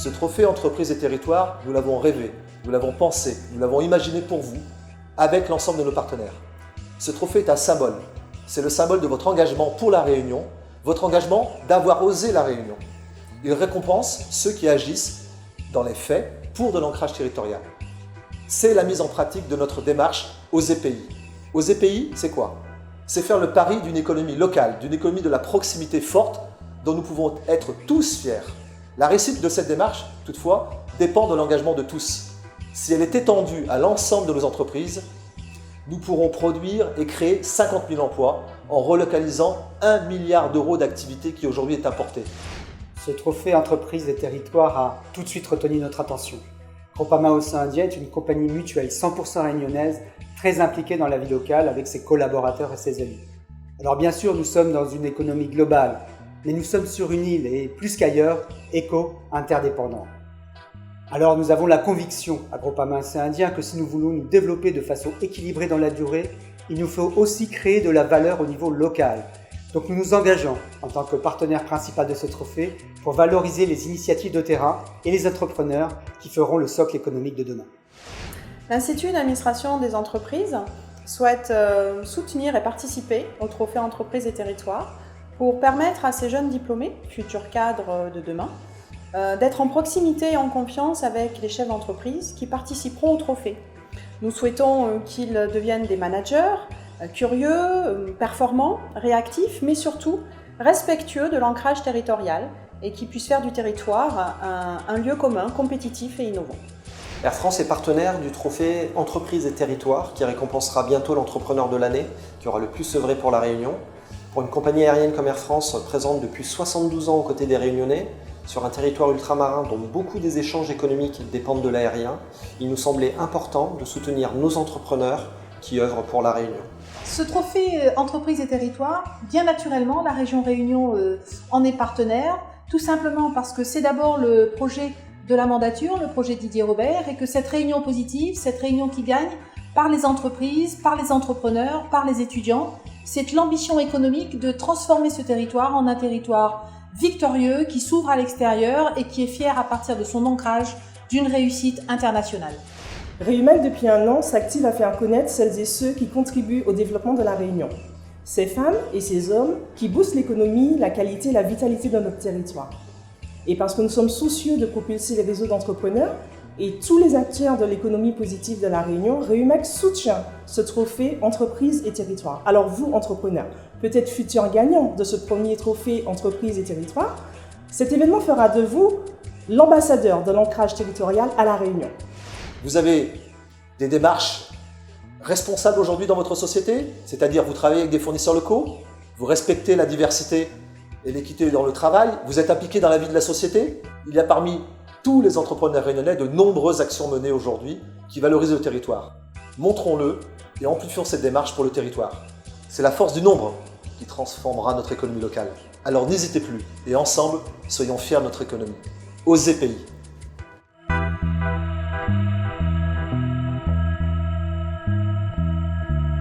Ce trophée entreprise et territoire, nous l'avons rêvé, nous l'avons pensé, nous l'avons imaginé pour vous, avec l'ensemble de nos partenaires. Ce trophée est un symbole. C'est le symbole de votre engagement pour la Réunion, votre engagement d'avoir osé la Réunion. Il récompense ceux qui agissent dans les faits pour de l'ancrage territorial. C'est la mise en pratique de notre démarche Oser Pays. Oser Pays, c'est quoi? C'est faire le pari d'une économie locale, d'une économie de la proximité forte dont nous pouvons être tous fiers. La réussite de cette démarche, toutefois, dépend de l'engagement de tous. Si elle est étendue à l'ensemble de nos entreprises, nous pourrons produire et créer 50 000 emplois en relocalisant 1 milliard d'euros d'activité qui aujourd'hui est importée. Ce trophée entreprise et territoire a tout de suite retenu notre attention. Groupama Océan Indien est une compagnie mutuelle 100% réunionnaise, très impliquée dans la vie locale avec ses collaborateurs et ses élus. Alors bien sûr, nous sommes dans une économie globale, mais nous sommes sur une île et plus qu'ailleurs, éco-interdépendants. Alors nous avons la conviction à Groupama Océan Indien que si nous voulons nous développer de façon équilibrée dans la durée, il nous faut aussi créer de la valeur au niveau local. Donc nous nous engageons en tant que partenaire principal de ce trophée pour valoriser les initiatives de terrain et les entrepreneurs qui feront le socle économique de demain. L'Institut d'administration des entreprises souhaite soutenir et participer au trophée entreprise et territoire pour permettre à ces jeunes diplômés, futurs cadres de demain, d'être en proximité et en confiance avec les chefs d'entreprise qui participeront au trophée. Nous souhaitons qu'ils deviennent des managers curieux, performants, réactifs, mais surtout respectueux de l'ancrage territorial et qui puissent faire du territoire un lieu commun, compétitif et innovant. Air France est partenaire du trophée Entreprise et Territoire qui récompensera bientôt l'entrepreneur de l'année qui aura le plus œuvré pour la Réunion. Pour une compagnie aérienne comme Air France, présente depuis 72 ans aux côtés des Réunionnais, sur un territoire ultramarin dont beaucoup des échanges économiques dépendent de l'aérien, il nous semblait important de soutenir nos entrepreneurs qui œuvrent pour la Réunion. Ce trophée Entreprise et Territoire, bien naturellement, la région Réunion en est partenaire, tout simplement parce que c'est d'abord le projet de la mandature, le projet Didier Robert, et que cette réunion positive, cette réunion qui gagne par les entreprises, par les entrepreneurs, par les étudiants, c'est l'ambition économique de transformer ce territoire en un territoire victorieux qui s'ouvre à l'extérieur et qui est fier à partir de son ancrage d'une réussite internationale. Réumec, depuis un an, s'active à faire connaître celles et ceux qui contribuent au développement de la Réunion. Ces femmes et ces hommes qui boostent l'économie, la qualité et la vitalité de notre territoire. Et parce que nous sommes soucieux de propulser les réseaux d'entrepreneurs et tous les acteurs de l'économie positive de la Réunion, Réumec soutient ce trophée Entreprise et Territoire. Alors vous, entrepreneurs, peut-être futurs gagnants de ce premier trophée Entreprise et Territoire, cet événement fera de vous l'ambassadeur de l'ancrage territorial à la Réunion. Vous avez des démarches responsables aujourd'hui dans votre société, c'est-à-dire vous travaillez avec des fournisseurs locaux, vous respectez la diversité et l'équité dans le travail, vous êtes impliqué dans la vie de la société. Il y a parmi tous les entrepreneurs réunionnais de nombreuses actions menées aujourd'hui qui valorisent le territoire. Montrons-le et amplifions cette démarche pour le territoire. C'est la force du nombre qui transformera notre économie locale. Alors n'hésitez plus et ensemble, soyons fiers de notre économie. Osez Pays.